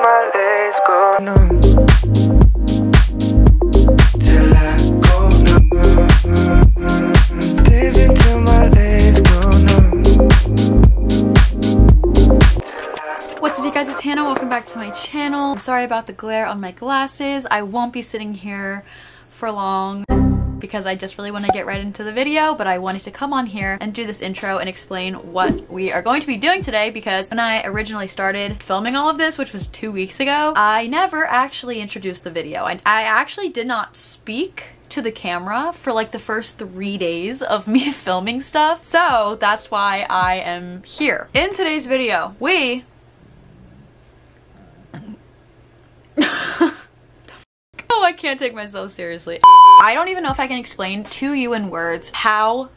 my legs go numb. Till I go numb. Days until my legs go numb. What's up you guys, it's Hannah. Welcome back to my channel. I'm sorry about the glare on my glasses. I won't be sitting here for long because I just really want to get right into the video, but I wanted to come on here and do this intro and explain what we are going to be doing today, because when I originally started filming all of this, which was 2 weeks ago, I never actually introduced the video. I actually did not speak to the camera for like the first 3 days of me filming stuff, so that's why I am here. In today's video, Oh, I can't take myself seriously. I don't even know if I can explain to you in words how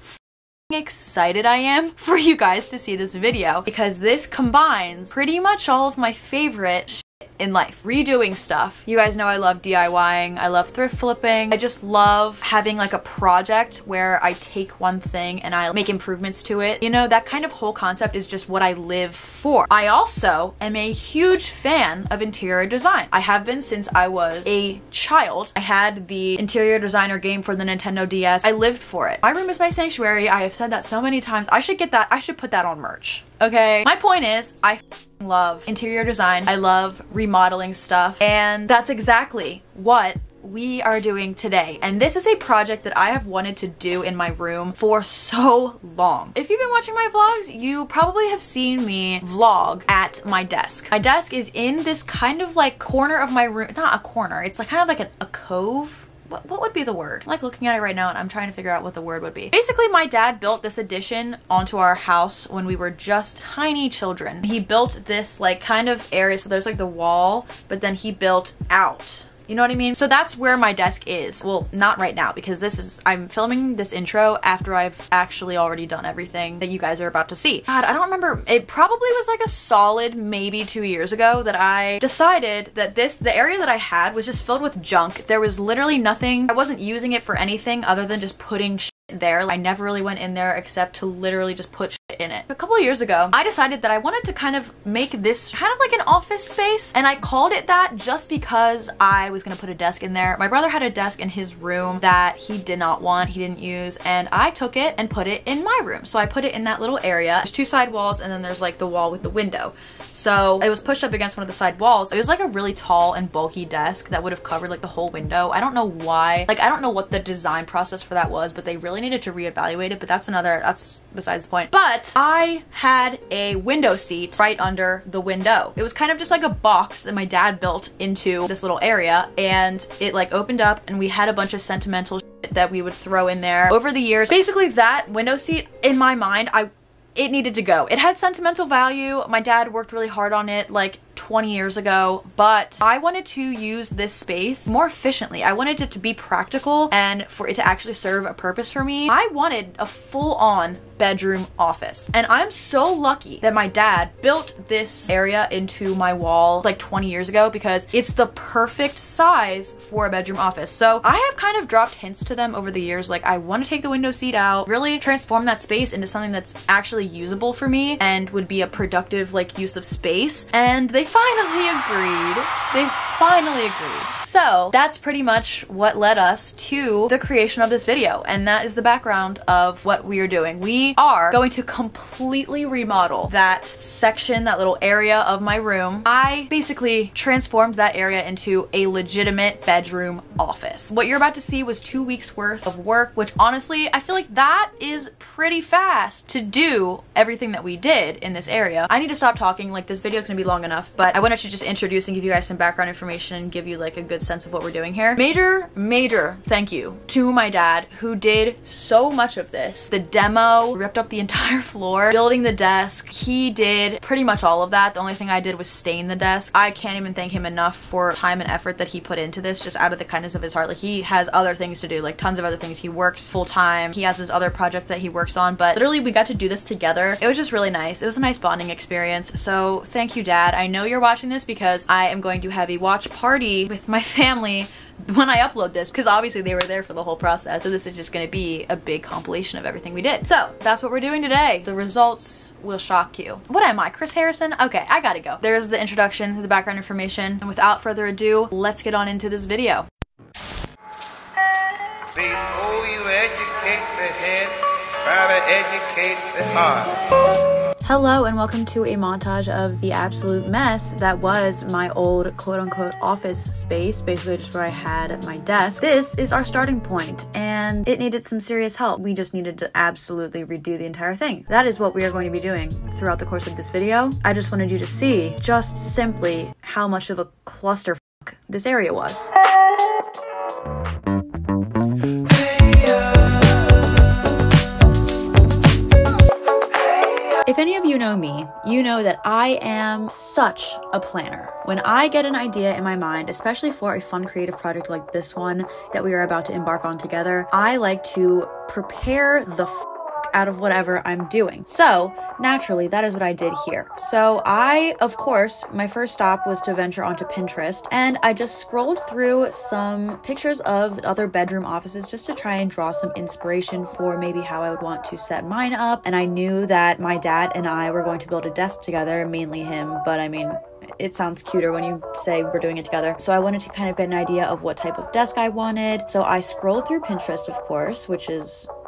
excited I am for you guys to see this video, because this combines pretty much all of my favorite shit in life. Redoing stuff. You guys know I love DIYing. I love thrift flipping. I just love having like a project where I take one thing and I make improvements to it. You know, that kind of whole concept is just what I live for. I also am a huge fan of interior design. I have been since I was a child. I had the interior designer game for the Nintendo DS. I lived for it. My room is my sanctuary. I have said that so many times. I should get that. I should put that on merch. Okay? My point is, I love interior design. I love remodeling stuff, and that's exactly what we are doing today. And this is a project that I have wanted to do in my room for so long. If you've been watching my vlogs, you probably have seen me vlog at my desk. My desk is in this kind of like corner of my room. Not a corner, it's like kind of like a cove. What would be the word? I'm like looking at it right now and I'm trying to figure out what the word would be. Basically, my dad built this addition onto our house when we were just tiny children. He built this like kind of area, so there's like the wall, but then he built out. You know what I mean? So that's where my desk is. Well, not right now, because I'm filming this intro after I've actually already done everything that you guys are about to see. God, I don't remember. It probably was like a solid maybe 2 years ago that I decided that the area that I had was just filled with junk. There was literally nothing. I wasn't using it for anything other than just putting shit there. I never really went in there except to literally just put shit in it. A couple of years ago, I decided that I wanted to kind of make this kind of like an office space, and I called it that just because I was gonna put a desk in there. My brother had a desk in his room that he did not want, he didn't use, and I took it and put it in my room. So I put it in that little area. There's two side walls, and then there's like the wall with the window. So it was pushed up against one of the side walls. It was like a really tall and bulky desk that would have covered like the whole window. I don't know why. Like, I don't know what the design process for that was, but they really needed to reevaluate it, but that's besides the point. But I had a window seat right under the window. It was kind of just like a box that my dad built into this little area, and it like opened up and we had a bunch of sentimental shit that we would throw in there over the years. Basically, that window seat, in my mind, it needed to go. It had sentimental value. My dad worked really hard on it like 20 years ago, but I wanted to use this space more efficiently. I wanted it to be practical and for it to actually serve a purpose for me. I wanted a full-on bedroom office, and I'm so lucky that my dad built this area into my wall like 20 years ago, because it's the perfect size for a bedroom office. So I have kind of dropped hints to them over the years, like I want to take the window seat out, really transform that space into something that's actually usable for me and would be a productive like use of space, and they finally agreed. They finally agreed. So that's pretty much what led us to the creation of this video, and that is the background of what we are doing. We are going to completely remodel that section, that little area of my room. I basically transformed that area into a legitimate bedroom office. What you're about to see was 2 weeks worth of work, which honestly, I feel like that is pretty fast to do everything that we did in this area. I need to stop talking, like this video is gonna be long enough, but I wanted to just introduce and give you guys some background information and give you like a good sense of what we're doing here. Major thank you to my dad, who did so much of this. The demo, ripped up the entire floor, building the desk. He did pretty much all of that. The only thing I did was stain the desk. I can't even thank him enough for time and effort that he put into this, just out of the kindness of his heart. Like, he has other things to do, like tons of other things. He works full time. He has his other projects that he works on, but literally we got to do this together. It was just really nice. It was a nice bonding experience. So thank you, Dad. I know you're watching this because I am going to have a watch party with my family when I upload this, because obviously they were there for the whole process. So this is just going to be a big compilation of everything we did. So that's what we're doing today. The results will shock you. What am I, Chris Harrison? Okay, I gotta go. There's the introduction, the background information, and without further ado, let's get on into this video. Before you educate the head, try to educate the heart. Hello and welcome to a montage of the absolute mess that was my old quote-unquote office space, basically just where I had my desk. This is our starting point and it needed some serious help. We just needed to absolutely redo the entire thing. That is what we are going to be doing throughout the course of this video. I just wanted you to see just simply how much of a clusterfuck this area was. If any of you know me, you know that I am such a planner. When I get an idea in my mind, especially for a fun creative project like this one that we are about to embark on together, I like to prepare the out of whatever I'm doing. So naturally, that is what I did here. So of course, my first stop was to venture onto Pinterest, and I just scrolled through some pictures of other bedroom offices just to try and draw some inspiration for maybe how I would want to set mine up. And I knew that my dad and I were going to build a desk together, mainly him, but I mean, it sounds cuter when you say we're doing it together. So I wanted to kind of get an idea of what type of desk I wanted. So I scrolled through Pinterest, of course,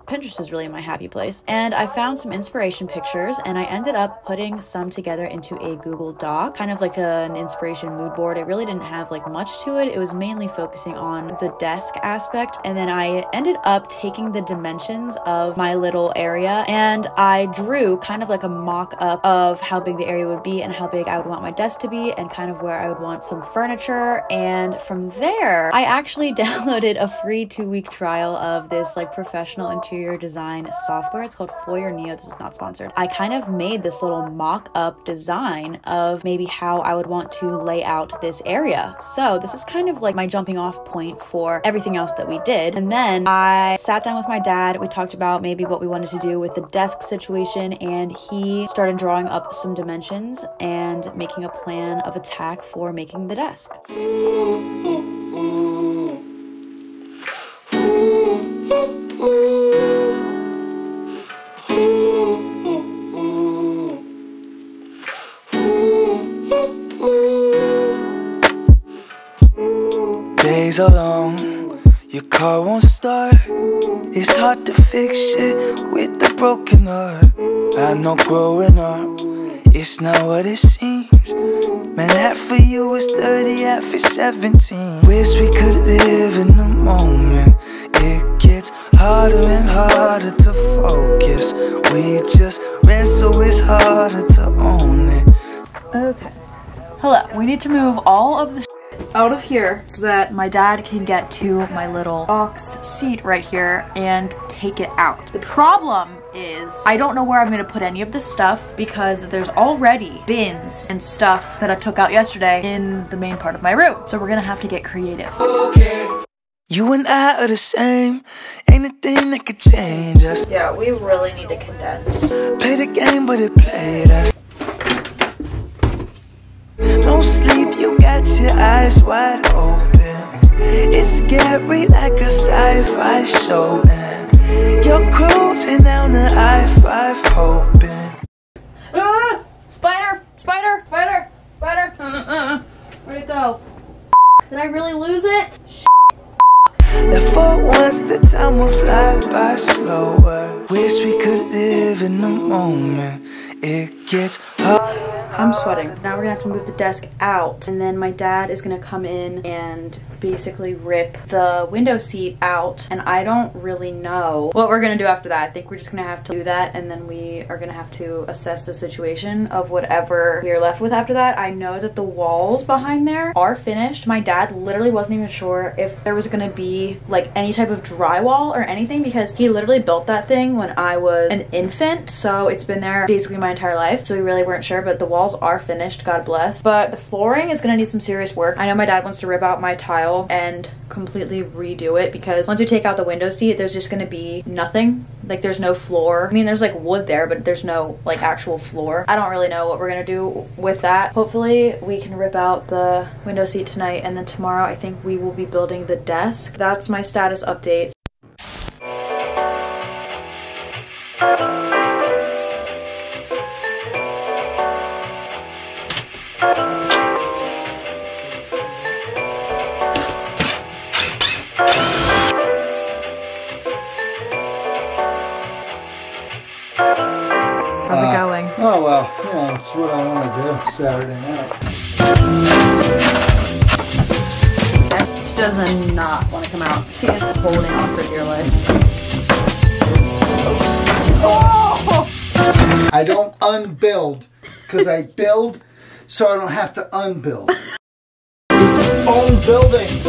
Pinterest is really my happy place. And I found some inspiration pictures and I ended up putting some together into a Google Doc, kind of like an inspiration mood board. It really didn't have like much to it. It was mainly focusing on the desk aspect. And then I ended up taking the dimensions of my little area and I drew kind of like a mock-up of how big the area would be and how big I would want my desk to be and kind of where I would want some furniture. And from there, I actually downloaded a free 2-week trial of this like professional interior design software. It's called Foyer Neo. This is not sponsored. I kind of made this little mock-up design of maybe how I would want to lay out this area. So this is kind of like my jumping off point for everything else that we did. And then I sat down with my dad. We talked about maybe what we wanted to do with the desk situation, and he started drawing up some dimensions and making a plan of attack for making the desk. Days are long, your car won't start. It's hard to fix shit with the broken heart. I know growing up, it's not what it seems. Man, half for you is 30, half is 17. Wish we could live in the moment. It gets harder and harder to focus. We just ran, so it's harder to own it. Okay. Hello. We need to move all of the out of here so that my dad can get to my little box seat right here and take it out. The problem is I don't know where I'm gonna put any of this stuff because there's already bins and stuff that I took out yesterday in the main part of my room. So we're gonna have to get creative. Okay. You and I are the same. Ain't a thing that could change us. Yeah, we really need to condense. Play the game, but it played us. Don't sleep, you got your eyes wide open. It's scary like a sci-fi show, and you're cruising down the I-5 hoping. Ah! Spider! Spider! Spider! Spider! Where'd it go? Did I really lose it? That for once the time will fly by slower. Wish we could live in the moment. It gets hard. I'm sweating. Now we're gonna have to move the desk out, and then my dad is gonna come in and basically rip the window seat out, and I don't really know what we're gonna do after that. I think we're just gonna have to do that, and then we are gonna have to assess the situation of whatever we are left with after that. I know that the walls behind there are finished. My dad literally wasn't even sure if there was gonna be like any type of drywall or anything because he literally built that thing when I was an infant, so it's been there basically my entire life, so we really weren't sure, but the walls are finished, God bless. But the flooring is gonna need some serious work. I know my dad wants to rip out my tile and completely redo it because once we take out the window seat, there's just gonna be nothing Like there's no floor. I mean, there's like wood there, but there's no like actual floor. I don't really know what we're gonna do with that. Hopefully we can rip out the window seat tonight, and then tomorrow I think we will be building the desk. That's my status update. How's it going? Oh well, you know, it's what I want to do Saturday night. She does not want to come out. She is holding on for dear life. Oh! I don't unbuild because I build so I don't have to unbuild. This is own building.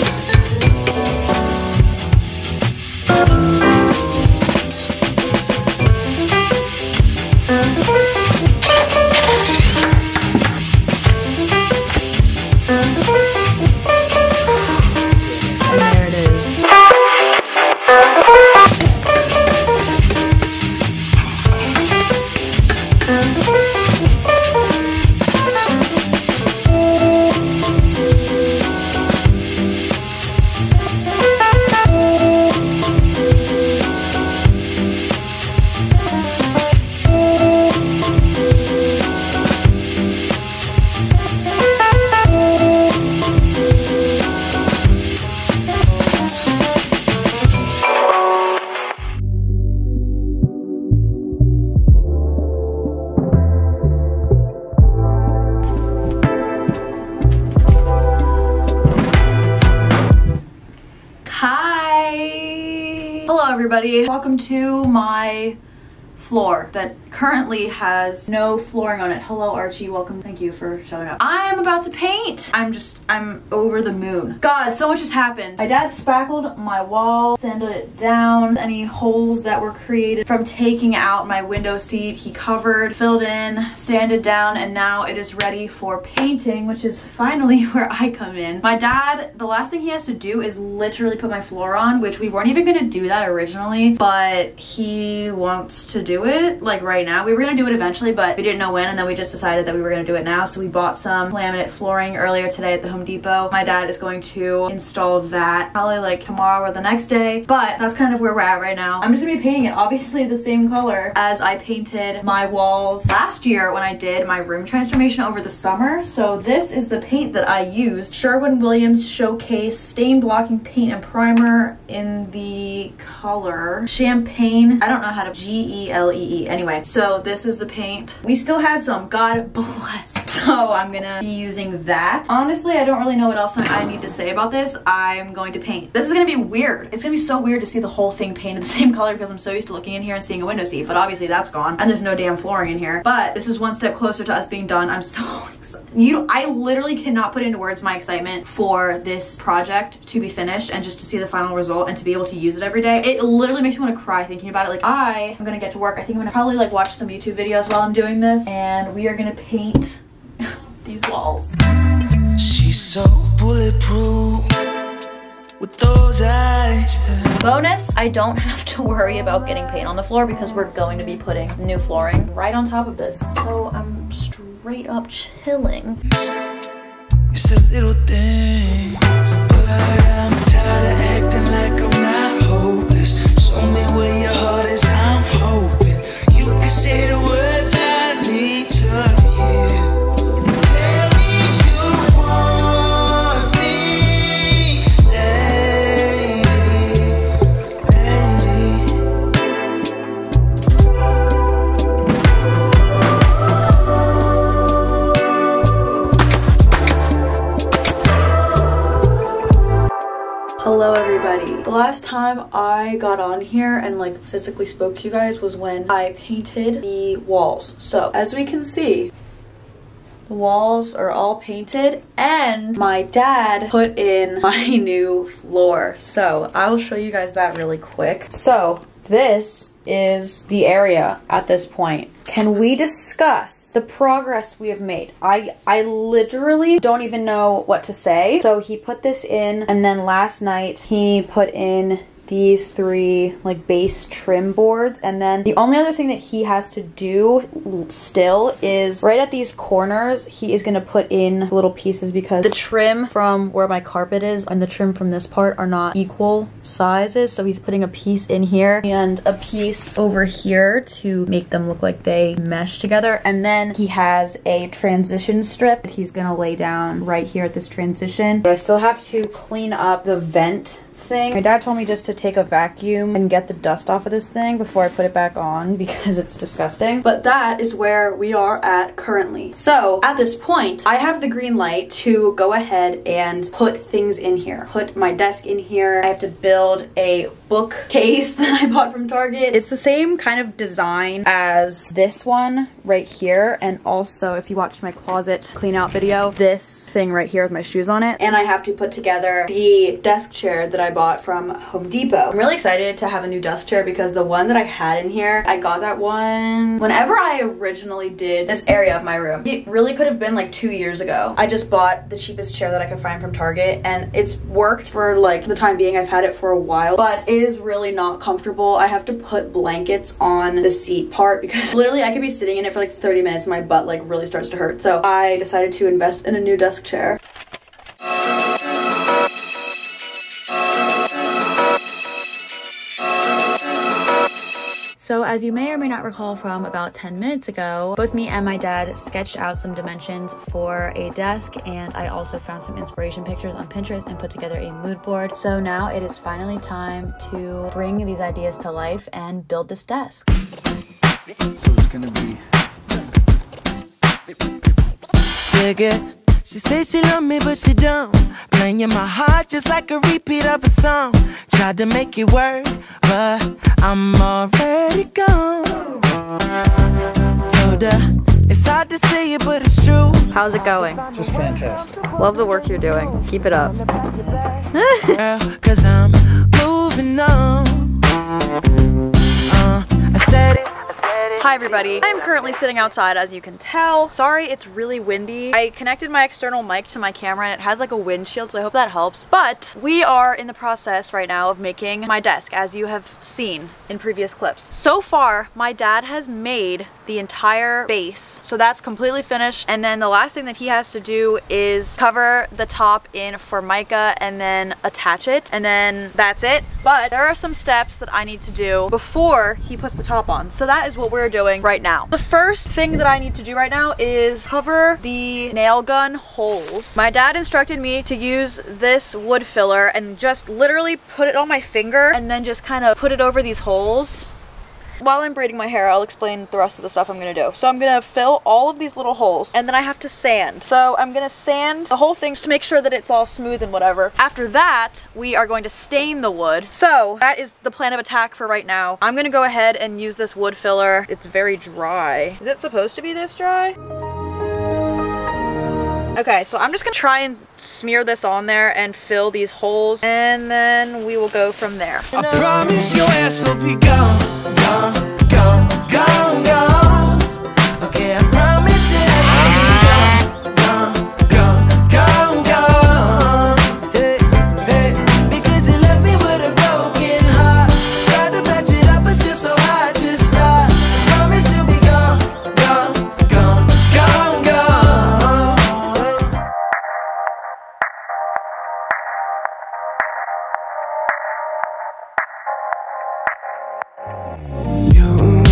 Everybody, welcome to my floor that currently has no flooring on it. Hello Archie, welcome. Thank you for showing up. I am about to paint. I'm over the moon. God, so much has happened. My dad spackled my wall, sanded it down. Any holes that were created from taking out my window seat, he covered, filled in, sanded down, and now it is ready for painting, which is finally where I come in. My dad, the last thing he has to do is literally put my floor on, which we weren't even gonna do that originally, but he wants to do it like right now. We were gonna do it eventually, but we didn't know when, and then we just decided that we were gonna do it now. So we bought some laminate flooring earlier today at the Home Depot. My dad is going to install that probably like tomorrow or the next day, but that's kind of where we're at right now. I'm just gonna be painting it obviously the same color as I painted my walls last year when I did my room transformation over the summer. So this is the paint that I used. Sherwin-Williams Showcase Stain Blocking Paint and Primer in the color Champagne. I don't know how to G-E-L-E-E. Anyway, so this is the paint. We still had some, God bless. So I'm gonna be using that. Honestly, I don't really know what else I need to say about this. I'm going to paint. This is gonna be weird. It's gonna be so weird to see the whole thing painted the same color because I'm so used to looking in here and seeing a window seat, but obviously that's gone and there's no damn flooring in here. But this is one step closer to us being done. I'm so excited. I literally cannot put into words my excitement for this project to be finished and just to see the final result and to be able to use it every day. It literally makes me want to cry thinking about it. Like, I am gonna get to work. I think I'm gonna probably like watch some YouTube videos while I'm doing this, and we are gonna paint these walls. She's so bulletproof with those eyes. Bonus, I don't have to worry about getting paint on the floor because we're going to be putting new flooring right on top of this. So I'm straight up chilling. It's the little things, but I'm tired of acting like I'm not hopeless. Show me where your heart is, I'm hoping you can say the words I need to hear. Tell me you want me, Hello everybody. The last time I got on here and like physically spoke to you guys was when I painted the walls. So as we can see, the walls are all painted and my dad put in my new floor. So I'll show you guys that really quick. So this is the area at this point. Can we discuss the progress we have made? I literally don't even know what to say. So he put this in, and then last night he put in these 3 like base trim boards, and then the only other thing that he has to do still is right at these corners he is going to put in little pieces, because the trim from where my carpet is and the trim from this part are not equal sizes, so he's putting a piece in here and a piece over here to make them look like they mesh together. And then he has a transition strip that he's going to lay down right here at this transition. But I still have to clean up the vent thing. My dad told me just to take a vacuum and get the dust off of this thing before I put it back on because it's disgusting. But that is where we are at currently. So at this point, I have the green light to go ahead and put things in here. Put my desk in here. I have to build a bookcase that I bought from Target. It's the same kind of design as this one right here. And also, if you watch my closet clean out video, this thing right here with my shoes on it. And I have to put together the desk chair that I bought from Home Depot. I'm really excited to have a new desk chair because the one that I had in here, I got that one whenever I originally did this area of my room. It really could have been like 2 years ago. I just bought the cheapest chair that I could find from Target, and it's worked for like the time being. I've had it for a while, but it is really not comfortable. I have to put blankets on the seat part because literally I could be sitting in it for like 30 minutes and my butt like really starts to hurt. So I decided to invest in a new desk chair. So as you may or may not recall from about 10 minutes ago, both me and my dad sketched out some dimensions for a desk, and I also found some inspiration pictures on Pinterest and put together a mood board. So now it is finally time to bring these ideas to life and build this desk. So it's gonna be... Yeah. She says she love me, but she don't. Playing my heart just like a repeat of a song. Tried to make it work, but I'm already gone. Told her it's hard to say it, but it's true. How's it going? Just fantastic. Love the work you're doing. Keep it up. Girl, 'cause I'm moving on. I said it. Hi everybody, I'm currently sitting outside as you can tell. Sorry it's really windy. I connected my external mic to my camera and it has like a windshield, so I hope that helps. But we are in the process right now of making my desk, as you have seen in previous clips. So far, my dad has made the entire base, so that's completely finished. And then the last thing that he has to do is cover the top in Formica and then attach it, and then that's it. But there are some steps that I need to do before he puts the top on, so that is what we're doing right now. The first thing that I need to do right now is cover the nail gun holes. My dad instructed me to use this wood filler and just literally put it on my finger and then just kind of put it over these holes. While I'm braiding my hair, I'll explain the rest of the stuff I'm gonna do. So I'm gonna fill all of these little holes, and then I have to sand. So I'm gonna sand the whole thing to make sure that it's all smooth and whatever. After that, we are going to stain the wood. So that is the plan of attack for right now. I'm gonna go ahead and use this wood filler. It's very dry. Is it supposed to be this dry? Okay, so I'm just gonna try and smear this on there and fill these holes, and then we will go from there. I promise your ass will be gone, gone, gone, gone, gone. Okay, I promise your ass will be gone, gone, gone, gone. Hey, hey, because you left me with a broken heart. Tried to patch it up, but it's so hard to start. I promise you'll be gone, gone, gone, gone, gone. You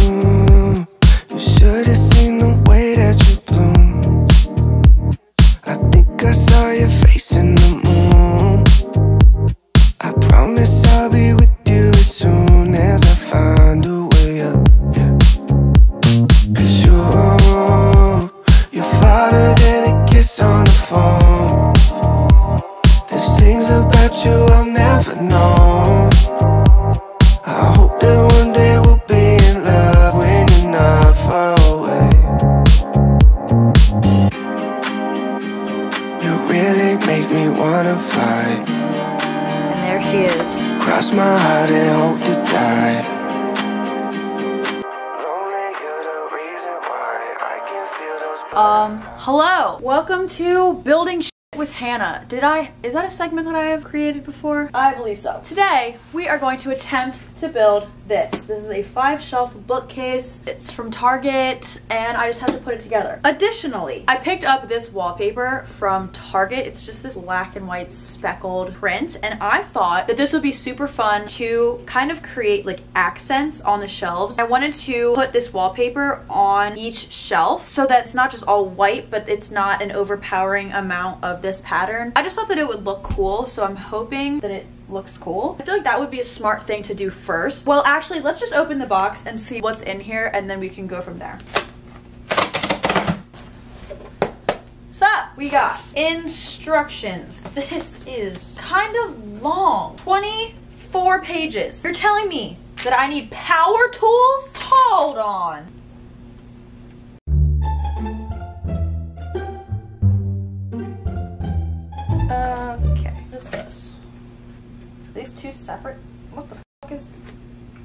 should have seen the way that you bloom. I think I saw your face in the moon. I promise I'll be with you as soon as I find a way up, yeah. 'Cause you're farther than a kiss on the phone. There's things about you I'll never know. I hope that one day we'll be in love when you're not far away. You really make me wanna fly. And there she is. Cross my heart and hope to die. Lonely, you're the reason why I can feel those. Hello. Welcome to building With Hannah. Is that a segment that I have created before? I believe so. Today, we are going to attempt to build this. This is a 5-shelf bookcase. It's from Target, and I just have to put it together. Additionally, I picked up this wallpaper from Target. It's just this black and white speckled print, and I thought that this would be super fun to kind of create like accents on the shelves. I wanted to put this wallpaper on each shelf so that it's not just all white, but it's not an overpowering amount of this pattern. I just thought that it would look cool, so I'm hoping that it looks cool. I feel like that would be a smart thing to do first. Well, actually, let's just open the box and see what's in here, and then we can go from there. So, we got instructions. This is kind of long. 24 pages. You're telling me that I need power tools? Hold on. Okay, what's this? Are these two separate? What the fuck is...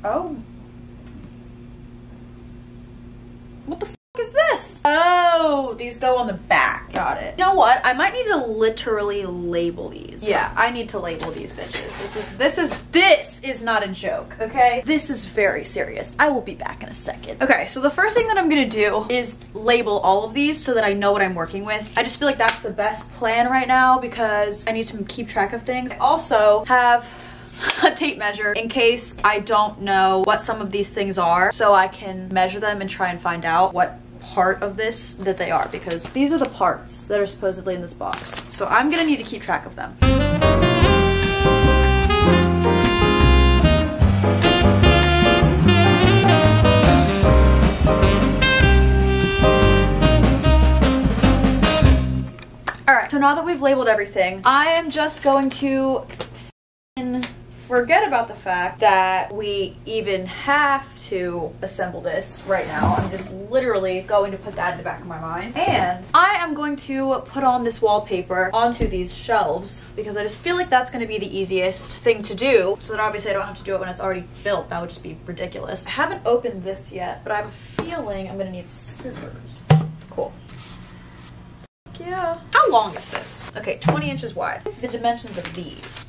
Oh. What the fuck is this? Oh, these go on the back. Got it. You know what? I might need to literally label these. Yeah, I need to label these bitches. This is not a joke, okay? This is very serious. I will be back in a second. Okay, so the first thing that I'm gonna do is label all of these so that I know what I'm working with. I just feel like that's the best plan right now because I need to keep track of things. I also have a tape measure in case I don't know what some of these things are, so I can measure them and try and find out what part of this that they are, because these are the parts that are supposedly in this box. So I'm gonna need to keep track of them. Alright, so now that we've labeled everything, I am just going to forget about the fact that we even have to assemble this right now. I'm just literally going to put that in the back of my mind. And I am going to put on this wallpaper onto these shelves because I just feel like that's going to be the easiest thing to do, so that obviously I don't have to do it when it's already built. That would just be ridiculous. I haven't opened this yet, but I have a feeling I'm going to need scissors. Cool. Yeah. How long is this? Okay, 20 inches wide. The dimensions of these.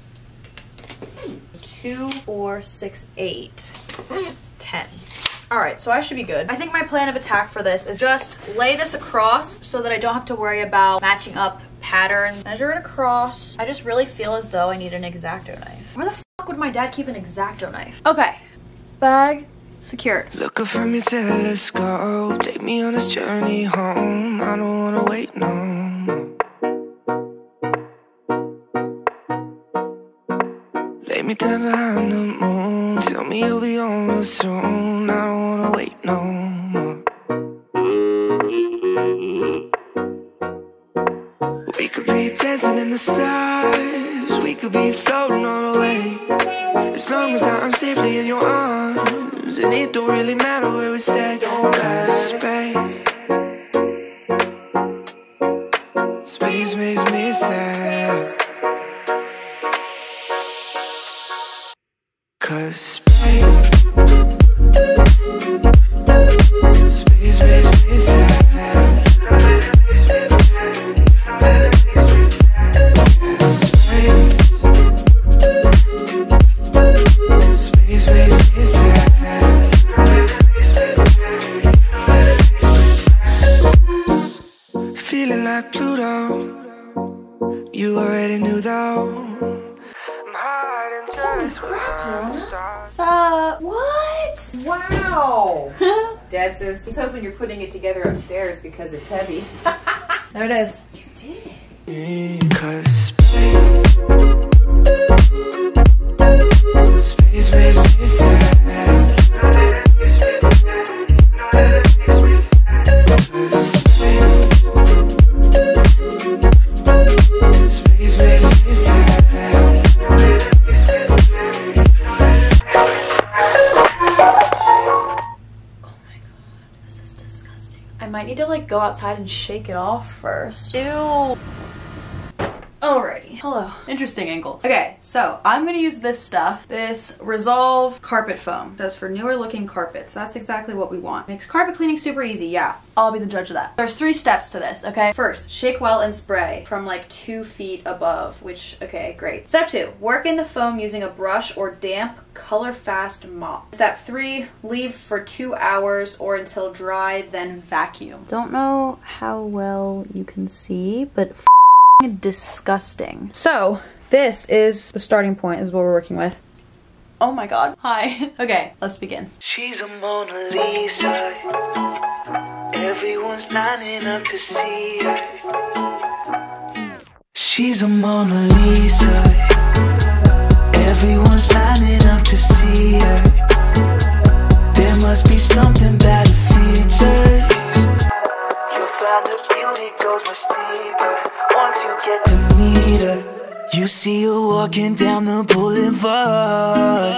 2, 4, 6, 8, 10. All right, so I should be good. I think my plan of attack for this is just lay this across so that I don't have to worry about matching up patterns. Measure it across. I just really feel as though I need an X-Acto knife. Where the fuck would my dad keep an X-Acto knife? Okay, bag secured. Look up from your telescope, take me on this journey home. I don't wanna wait no more. Lay me down behind the moon, tell me you'll be on real soon. I don't wanna wait no more. We could be dancing in the stars, we could be floating on away. As long as I'm safely in your arms, and it don't really matter where we stay. Cause space makes me sad. Cause space makes me sad. Space makes me sad. Feeling like Pluto, you already knew though. What's up? What? Wow. Dad says he's hoping you're putting it together upstairs because it's heavy. There it is. You did. Cause space makes me sad. Space makes me sad. I might need to like go outside and shake it off first. Ew. Alrighty, hello. Interesting angle. Okay, so I'm gonna use this stuff, this Resolve carpet foam. It says for newer looking carpets. That's exactly what we want. Makes carpet cleaning super easy, yeah. I'll be the judge of that. There's 3 steps to this, okay? First, shake well and spray from like 2 feet above, which, okay, great. Step 2, work in the foam using a brush or damp, color-fast mop. Step 3, leave for 2 hours or until dry, then vacuum. Don't know how well you can see, but disgusting. So this is the starting point, is what we're working with. Oh my god. Hi. Okay, let's begin. She's a Mona Lisa. Everyone's lining up to see her. She's a Mona Lisa. Everyone's lining up to see her. There must be something about her features. You'll find her beauty goes much deeper once you get to meet her. You see her walking down the boulevard.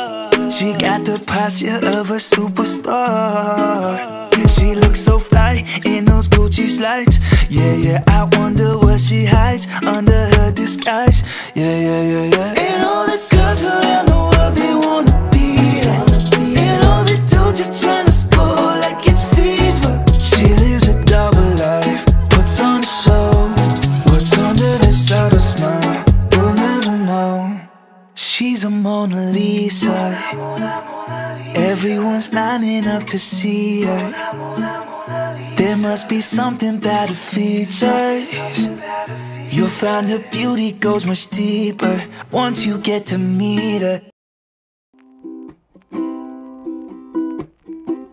She got the posture of a superstar. She looks so fly in those Gucci slides. Yeah, yeah, I wonder what she hides under her disguise. Yeah, yeah, yeah, yeah. And all the girls around the world, they wanna be her. And all the dudes are trying to score like it's fever. She lives a double life, puts on a show. What's under the subtle smile, we'll never know. She's a Mona Lisa. Everyone's lining up to see her. There must be something about her features. You'll find her beauty goes much deeper once you get to meet her.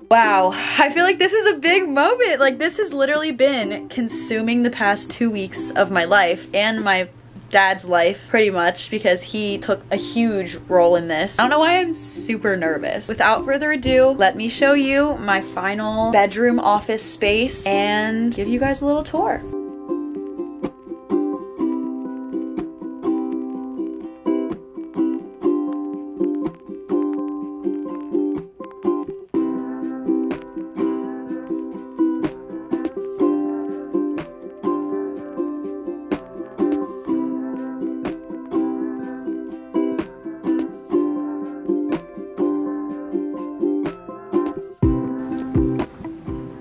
Wow, I feel like this is a big moment. Like, this has literally been consuming the past 2 weeks of my life and my dad's life, pretty much, because he took a huge role in this. I don't know why I'm super nervous. Without further ado, let me show you my final bedroom office space and give you guys a little tour.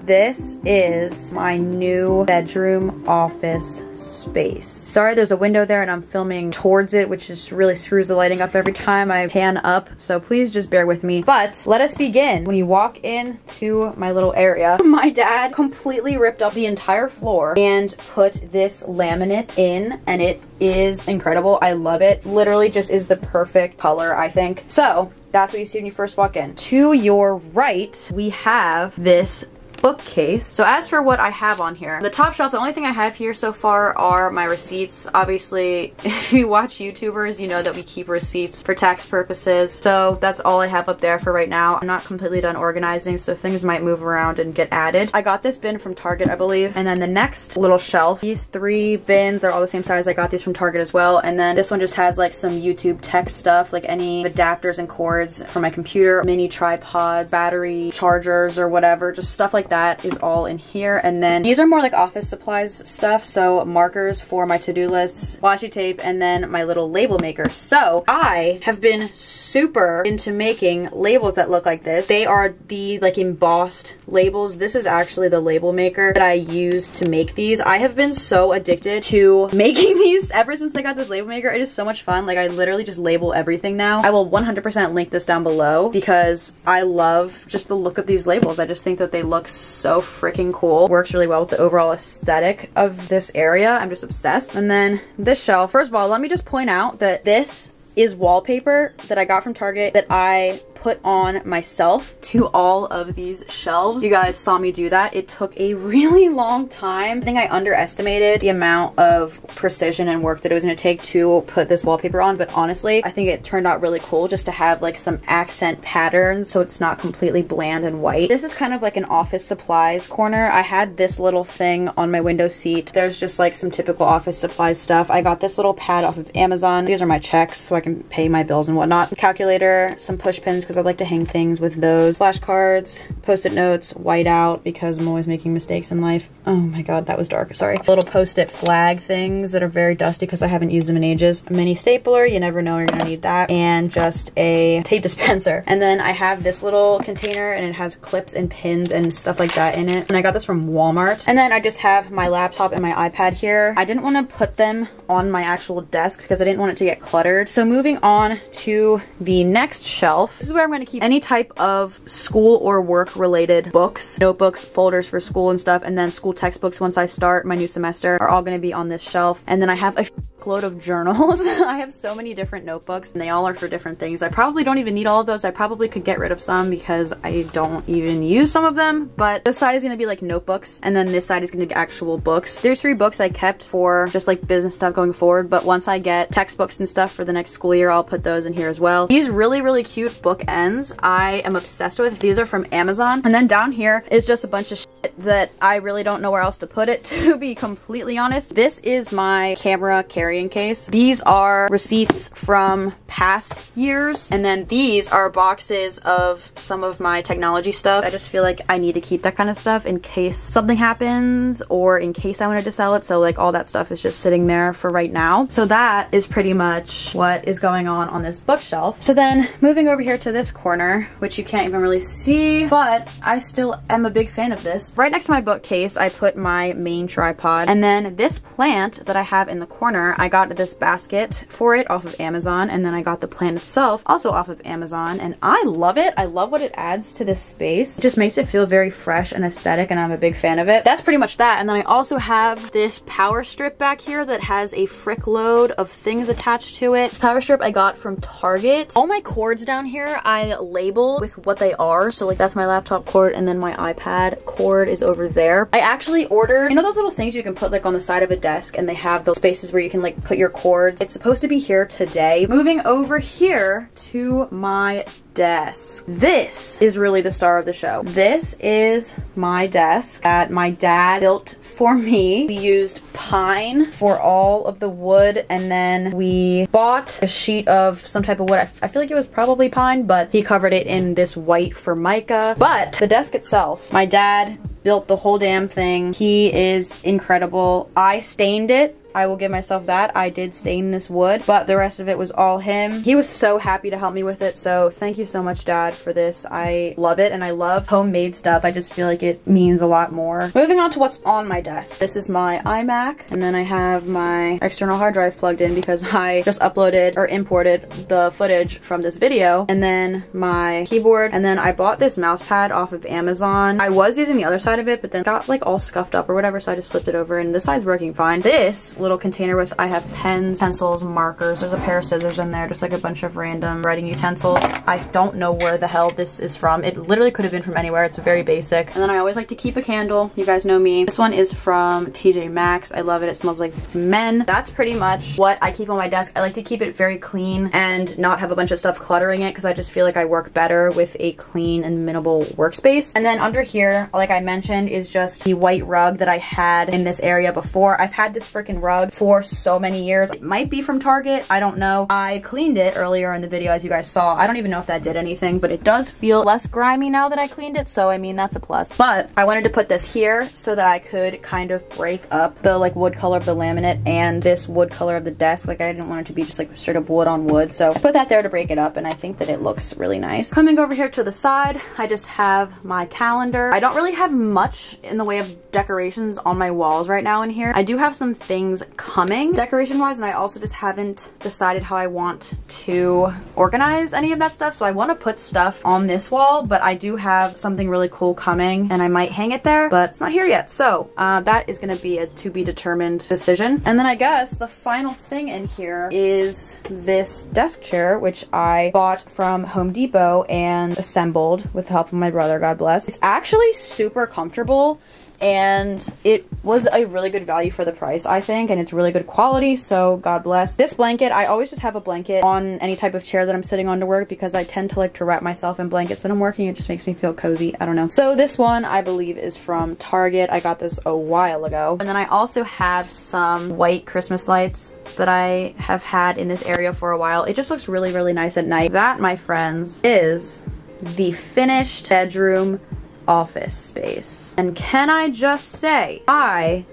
This is my new bedroom office space. Sorry, there's a window there and I'm filming towards it, which just really screws the lighting up every time I pan up, so please just bear with me. But let us begin. When you walk into my little area, my dad completely ripped up the entire floor and put this laminate in, and it is incredible. I love it. Literally just is the perfect color, I think. So that's what you see when you first walk in. To your right, we have this bookcase. So as for what I have on here, the top shelf, the only thing I have here so far are my receipts. Obviously, if you watch YouTubers, you know that we keep receipts for tax purposes. So that's all I have up there for right now. I'm not completely done organizing, so things might move around and get added. I got this bin from Target, I believe. And then the next little shelf, these 3 bins, they're all the same size. I got these from Target as well. And then this one just has like some YouTube tech stuff, like any adapters and cords for my computer, mini tripods, battery chargers or whatever, just stuff like that is all in here. And then these are more like office supplies stuff, so markers for my to-do lists, washi tape, and then my little label maker. So I have been super into making labels that look like this. They are the like embossed labels. This is actually the label maker that I use to make these. I have been so addicted to making these ever since I got this label maker. It is so much fun. Like, I literally just label everything now. I will 100% link this down below because I love just the look of these labels. I just think that they look so freaking cool. Works really well with the overall aesthetic of this area. I'm just obsessed. And then this shelf, first of all, let me just point out that this is wallpaper that I got from Target that I put on myself to all of these shelves. You guys saw me do that. It took a really long time. I think I underestimated the amount of precision and work that it was going to take to put this wallpaper on, but honestly, I think it turned out really cool just to have like some accent patterns so it's not completely bland and white. This is kind of like an office supplies corner. I had this little thing on my window seat. There's just like some typical office supplies stuff. I got this little pad off of Amazon. These are my checks so I can pay my bills and whatnot. Calculator, some push pins because because I'd like to hang things with those. Flashcards, post-it notes, white out because I'm always making mistakes in life. Oh my god, that was dark, sorry. Little post-it flag things that are very dusty because I haven't used them in ages. A mini stapler, you never know you're gonna need that. And just a tape dispenser. And then I have this little container and it has clips and pins and stuff like that in it. And I got this from Walmart. And then I just have my laptop and my iPad here. I didn't want to put them on my actual desk because I didn't want it to get cluttered. So moving on to the next shelf, this is where I'm going to keep any type of school or work related books, notebooks, folders for school and stuff, and then school textbooks once I start my new semester are all going to be on this shelf. And then I have a load of journals. I have so many different notebooks and they all are for different things. I probably don't even need all of those. I probably could get rid of some because I don't even use some of them, but this side is going to be like notebooks and then this side is going to be actual books. There's 3 books I kept for just like business stuff going forward, but once I get textbooks and stuff for the next school year, I'll put those in here as well. These really cute book ends I am obsessed with. These are from Amazon. And then down here is just a bunch of shit that I really don't know where else to put it, to be completely honest. This is my camera carrying case. These are receipts from past years, and then these are boxes of some of my technology stuff. I just feel like I need to keep that kind of stuff in case something happens or in case I wanted to sell it. So like all that stuff is just sitting there for right now. So that is pretty much what is going on this bookshelf. So then moving over here to this corner, which you can't even really see, but I still am a big fan of this. Right next to my bookcase, I put my main tripod, and then this plant that I have in the corner, I got this basket for it off of Amazon, and then I got the plant itself also off of Amazon, and I love it. I love what it adds to this space. It just makes it feel very fresh and aesthetic, and I'm a big fan of it. That's pretty much that. And then I also have this power strip back here that has a frick load of things attached to it. This power strip I got from Target. All my cords down here I label with what they are. So like that's my laptop cord, and then my iPad cord is over there. I actually ordered, you know those little things you can put like on the side of a desk, and they have those spaces where you can like put your cords. It's supposed to be here today. Moving over here to my desk. This is really the star of the show. This is my desk that my dad built for me. We used pine for all of the wood, and then we bought a sheet of some type of wood. I feel like it was probably pine, but he covered it in this white Formica. But the desk itself, my dad built the whole damn thing. He is incredible. I stained it. I will give myself that. I did stain this wood, but the rest of it was all him. He was so happy to help me with it, so thank you so much, Dad, for this. I love it, and I love homemade stuff. I just feel like it means a lot more. Moving on to what's on my desk. This is my iMac, and then I have my external hard drive plugged in because I just uploaded or imported the footage from this video, and then my keyboard, and then I bought this mouse pad off of Amazon. I was using the other side of it, but then it got like all scuffed up or whatever, so I just flipped it over, and this side's working fine. This little container with, I have pens, pencils, markers, there's a pair of scissors in there, just like a bunch of random writing utensils. I don't know where the hell this is from. It literally could have been from anywhere. It's very basic. And then I always like to keep a candle. You guys know me. This one is from TJ Maxx. I love it. It smells like men. That's pretty much what I keep on my desk. I like to keep it very clean and not have a bunch of stuff cluttering it because I just feel like I work better with a clean and minimal workspace. And then under here, like I mentioned, is just the white rug that I had in this area before. I've had this freaking rug for so many years. It might be from Target. I don't know. I cleaned it earlier in the video, as you guys saw. I don't even know if that did anything, but it does feel less grimy now that I cleaned it. So I mean, that's a plus. But I wanted to put this here so that I could kind of break up the like wood color of the laminate and this wood color of the desk. Like I didn't want it to be just like straight up wood on wood. So I put that there to break it up, and I think that it looks really nice. Coming over here to the side, I just have my calendar. I don't really have much in the way of decorations on my walls right now in here. I do have some things coming decoration wise, and I also just haven't decided how I want to organize any of that stuff. So I want to put stuff on this wall, but I do have something really cool coming and I might hang it there, but it's not here yet. So that is going to be a to be determined decision. And then I guess the final thing in here is this desk chair, which I bought from Home Depot and assembled with the help of my brother, God bless. It's actually super comfortable. and it was a really good value for the price, I think, and it's really good quality, so God bless. This blanket, I always just have a blanket on any type of chair that I'm sitting on to work because I tend to like to wrap myself in blankets when I'm working. It just makes me feel cozy. I don't know. So this one, I believe, is from Target. I got this a while ago. And then I also have some white Christmas lights that I have had in this area for a while. It just looks really, really nice at night. That, my friends, is the finished bedroom office space. And can I just say, I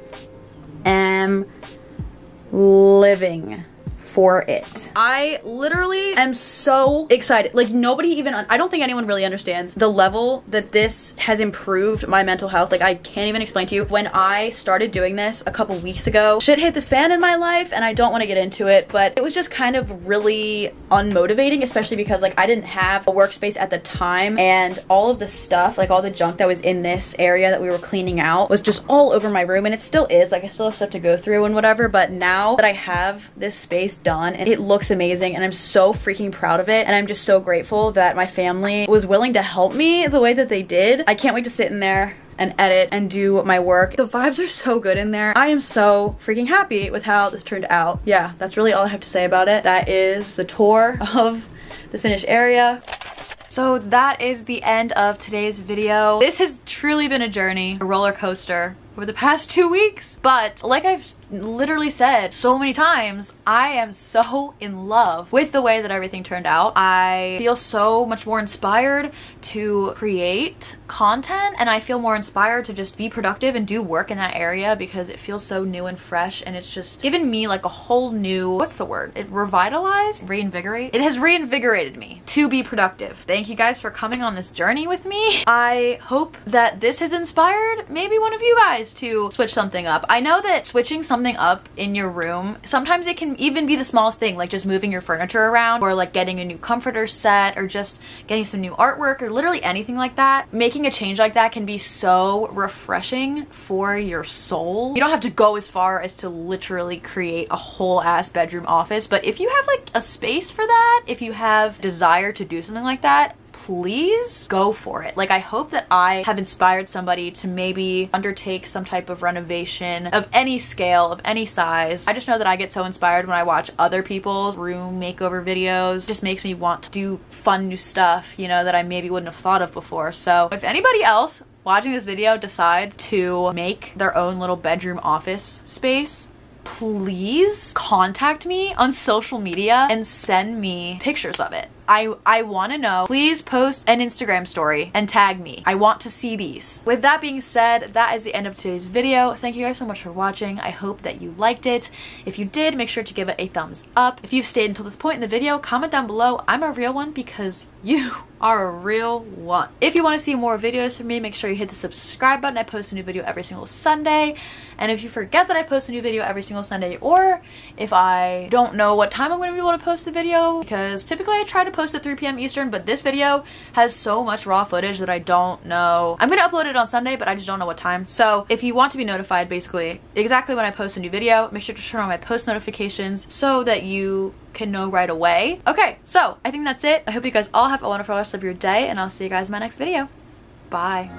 am living for it. I literally am so excited. Like, nobody even, I don't think anyone really understands the level that this has improved my mental health. Like, I can't even explain to you. When I started doing this a couple weeks ago, shit hit the fan in my life, and I don't want to get into it, but it was just kind of really unmotivating, especially because like I didn't have a workspace at the time, and all of the stuff, like all the junk that was in this area that we were cleaning out was just all over my room, and it still is. Like, I still have stuff to go through and whatever, but now that I have this space done and it looks amazing, and I'm so freaking proud of it, and I'm just so grateful that my family was willing to help me the way that they did. I can't wait to sit in there and edit and do my work. The vibes are so good in there. I am so freaking happy with how this turned out. Yeah, that's really all I have to say about it. That is the tour of the finished area. So that is the end of today's video. This has truly been a journey, a roller coaster over the past 2 weeks. But like I've literally said so many times, I am so in love with the way that everything turned out. I feel so much more inspired to create content, and I feel more inspired to just be productive and do work in that area because it feels so new and fresh, and it's just given me like a whole new, what's the word? It revitalized? Reinvigorate? It has reinvigorated me to be productive. Thank you guys for coming on this journey with me. I hope that this has inspired maybe one of you guys to switch something up. I know that switching something up in your room, sometimes it can even be the smallest thing, like just moving your furniture around, or like getting a new comforter set, or just getting some new artwork, or literally anything like that. Making a change like that can be so refreshing for your soul. You don't have to go as far as to literally create a whole ass bedroom office, but if you have like a space for that, if you have desire to do something like that, please go for it. Like, I hope that I have inspired somebody to maybe undertake some type of renovation of any scale, of any size. I just know that I get so inspired when I watch other people's room makeover videos. It just makes me want to do fun new stuff, you know, that I maybe wouldn't have thought of before. So if anybody else watching this video decides to make their own little bedroom office space, please contact me on social media and send me pictures of it. I want to know. Please post an Instagram story and tag me. I want to see these. With that being said, that is the end of today's video. Thank you guys so much for watching. I hope that you liked it. If you did, make sure to give it a thumbs up. If you've stayed until this point in the video, comment down below. I'm a real one because you are a real one. If you want to see more videos from me, make sure you hit the subscribe button. I post a new video every single Sunday. And if you forget that I post a new video every single Sunday, or if I don't know what time I'm going to be able to post the video, because typically I try to post at 3 p.m. Eastern, but this video has so much raw footage that I don't know. I'm going to upload it on Sunday, but I just don't know what time. So if you want to be notified basically exactly when I post a new video, make sure to turn on my post notifications so that you can know right away. Okay, so I think that's it. I hope you guys all have a wonderful rest of your day, and I'll see you guys in my next video. Bye.